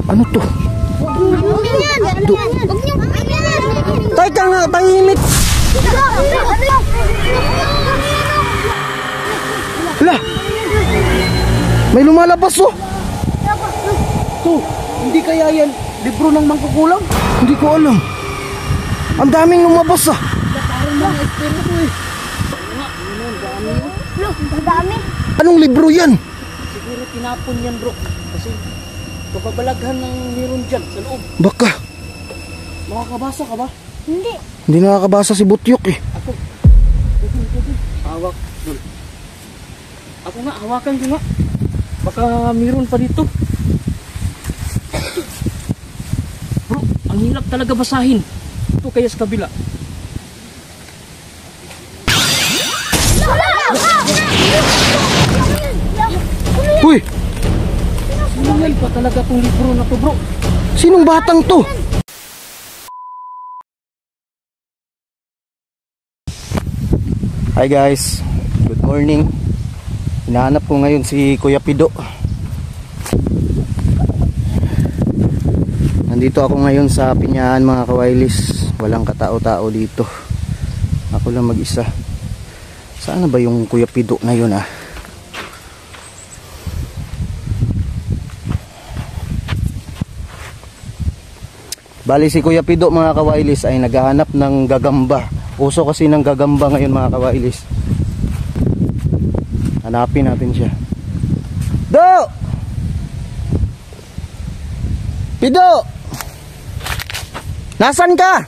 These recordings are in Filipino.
Ano to? Teka nga, tahimik. Hala, may lumalabas oh. To, hindi kaya yan libro ng mangkukulam? Hindi ko alam. Ang daming lumabas ah. Parang mga espiritu eh. Ang dami. Anong libro yan? Siguro tinapon yan bro. Kasi kapabalaghan ng meron dyan sa loob. Baka. Makakabasa ka ba? Hindi. Hindi nakakabasa si Butyok eh. Ako. Hawak. Dul. Ako nga, hawakan ko nga. Baka meron pa dito. Bro, ang hirap talaga basahin. Ito kaya sa kabila. Uy! Sinungal pa talaga itong libro na to bro. Sinong batang to? Hi guys, good morning. Hinahanap ko ngayon si Kuya Pido. Nandito ako ngayon sa Pinyahan mga kawailis. Walang katao-tao dito. Ako lang mag-isa. Saan na ba yung Kuya Pido na yun ah? Bali si Kuya Pido mga kawailis ay naghahanap ng gagamba. Uso kasi ng gagamba ngayon mga kawailis. Hanapin natin siya. Do! Pido! Nasaan ka?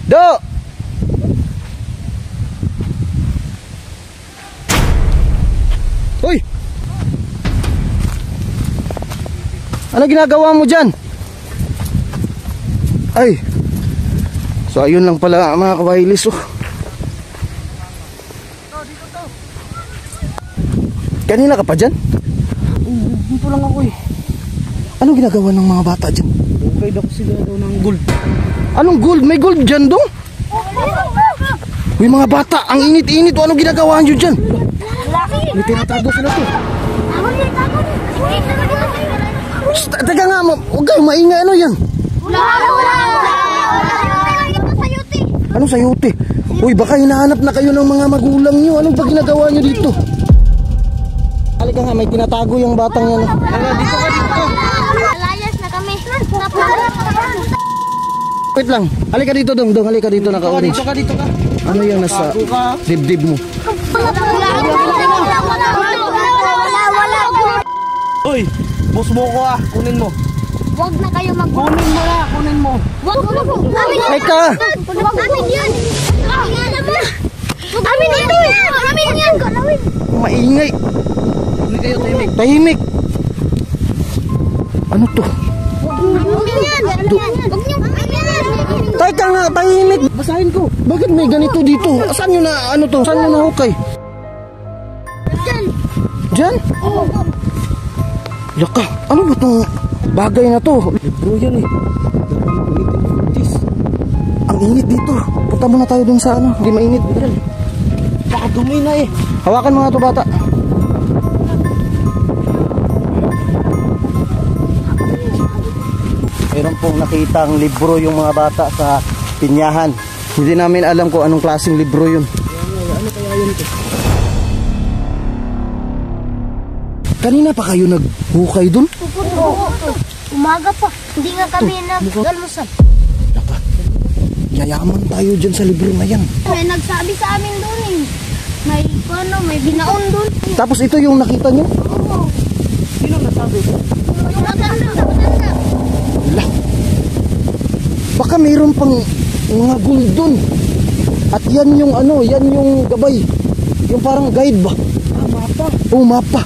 Do! Uy! Ano ginagawa mo dyan? Ay! So ayun lang pala mga kawailis oh. Kanina ka pa dyan? Dito lang ako eh. Anong ginagawa ng mga bata dyan? Okay daw sila daw ng gold. Anong gold? May gold dyan dong? Uy mga bata, ang init-init. Anong ginagawa nyo dyan? May tinatago sila to. Teka nga, huwag kayo maingay. Ano yan? Anong sayote? Uy baka hinahanap na kayo ng mga magulang nyo. Anong ba ginagawa nyo dito? Halika nga, may tinatago yung batang yan. Dito ka dito. Layas na kami. Wait lang, halika dito dong. Halika dito nakauni. Dito ka. Ano yung nasa dibdib mo? Uy, boss mo ko ah. Kunin mo. Huwag na kayo Kunin mo na, kunin mo. Huwag mo. Teka! Amin yan. Amin ito eh. Amin yan. Maingay. Hindi kayo tahimik. Tahimik. Ano to? Amin yan. Huwag niyo. Teka nga, tahimik. Basahin ko. Bakit may ganito dito? Saan nyo na, ano to? Saan nyo nahukay? Diyan. Diyan? Oo. Yaka, ano ba itong bagay na to? Libro yan eh. Ang init dito. Punta muna tayo dun sa ano. Hindi mainit. Baka dumi na eh. Hawakan mga to bata. Meron pong nakitang libro yung mga bata sa Pinyahan. Hindi namin alam kung anong klaseng libro yun. Ano kaya yun ito? Kanina pa kayo naghukay dun? Umaga pa. Hindi nga kami nag-almusal. Naka, yayaman tayo dyan sa libro na yan. May nagsabi sa amin doon eh. May binaon doon. Tapos ito yung nakita nyo? Oo. Sino nasabi? Maganda. Wala. Baka mayroon pang mga gold dun. At yan yung ano, yan yung gabay. Yung parang guide ba? Mapa. Oh, mapa.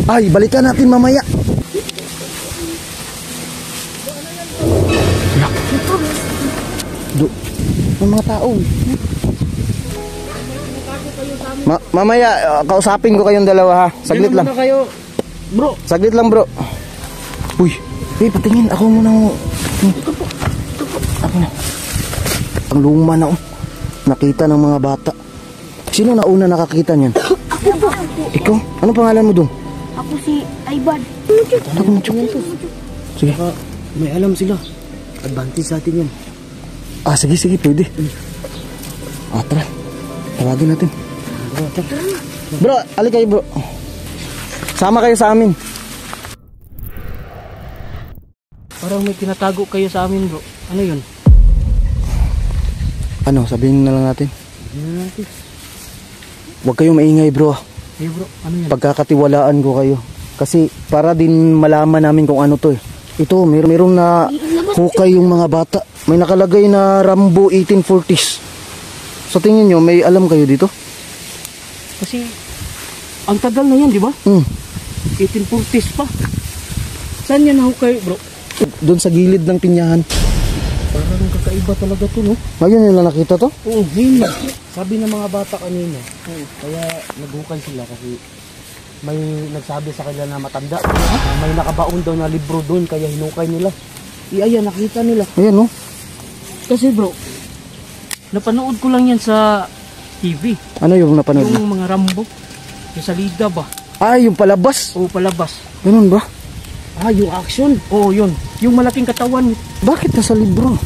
Ay, balikan natin mamaya. May mga tao. Mamaya, kausapin ko kayong dalawa ha. Saglit lang. Kayo, bro. Saglit lang bro. Uy, patingin. Ako muna. Ako na. Ang luma na oh. Nakita ng mga bata. Sino na una nakakita niyan? Ikaw? Ano pangalan mo dong? Ako si Ivan. Tawagin mo, Chok. Sige. Baka may alam sila. Advantage sa atin yan. Sige, pwede. Tara. Tawagin natin. Bro, alik kayo bro. Sama kayo sa amin. Parang may tinatago kayo sa amin, bro. Ano yun? Ano, sabihin na lang natin. Ano natin? Huwag kayong maingay bro. Hey bro, ano yan? Pagkakatiwalaan ko kayo. Kasi para din malaman namin kung ano to eh. Ito, mayroong na hukay yung mga bata. May nakalagay na Rambo 1840s. Sa tingin nyo, may alam kayo dito? Kasi, ang tagal na yan, di ba? 1840s pa. Saan yan nahukay, bro? Doon sa gilid ng pinyahan. Parang kakaiba talaga to, no? Ngayon nila nakita to? Oo, ngayon na. Sabi ng mga bata kanina, kaya naghukay sila kasi may nagsabi sa kanila na matanda. Na may nakabaon daw na libro doon, kaya hinukay nila. Ayan, nakita nila. Ayan no? Kasi bro, napanood ko lang yan sa TV. Ano yung napanood mo? Yung mga Rambo. Yung salida ba? Yung palabas. O palabas. Ganun ba? Yung action. Oo, yun. Yung malaking katawan. Bakit nasa libro?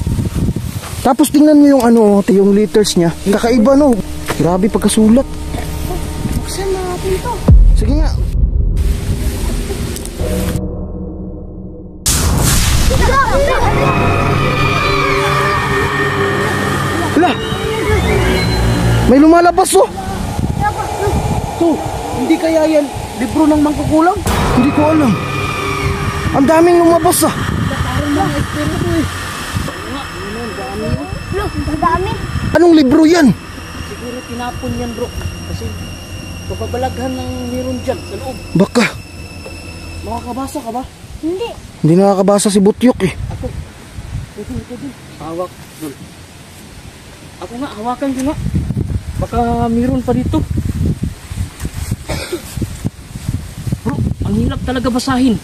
Tapos tingnan mo yung ano, yung letters niya. Kakaiba no. Grabe pagkasulat. Buksan na natin to. Sige nga. Hala! May lumalabas oh! To, hindi kaya yan libro ng mangkukulam? Hindi ko alam. Ang daming lumabas ah. Parang mga espiritu eh. Bro, ang dami. Anong libro yan? Siguro tinapon yan bro. Kasi kababalaghan ng meron dyan sa loob. Baka. Makakabasa ka ba? Hindi. Hindi nakakabasa si Butyok eh. Ako. Ito din. Hawak. Dul. Ako nga, hawakan ko nga. Baka meron pa dito. Bro, ang hirap talaga basahin.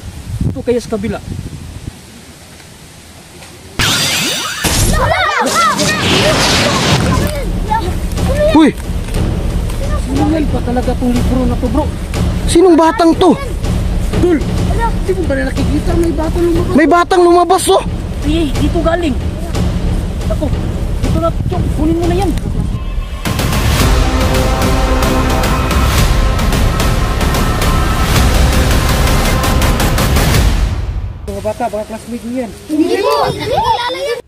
Ito kaya sa kabila. Uy! Sinungal pa talaga itong libro na to bro. Sinong batang to? Dul, di mo ba na nakikita may batang lumabas? May batang lumabas oh! Dito galing. Ako, dito na. Chok, kunin mo na yan. Mga bata, mga classmate niyo yan. Hindi mo. Hindi kilala yan.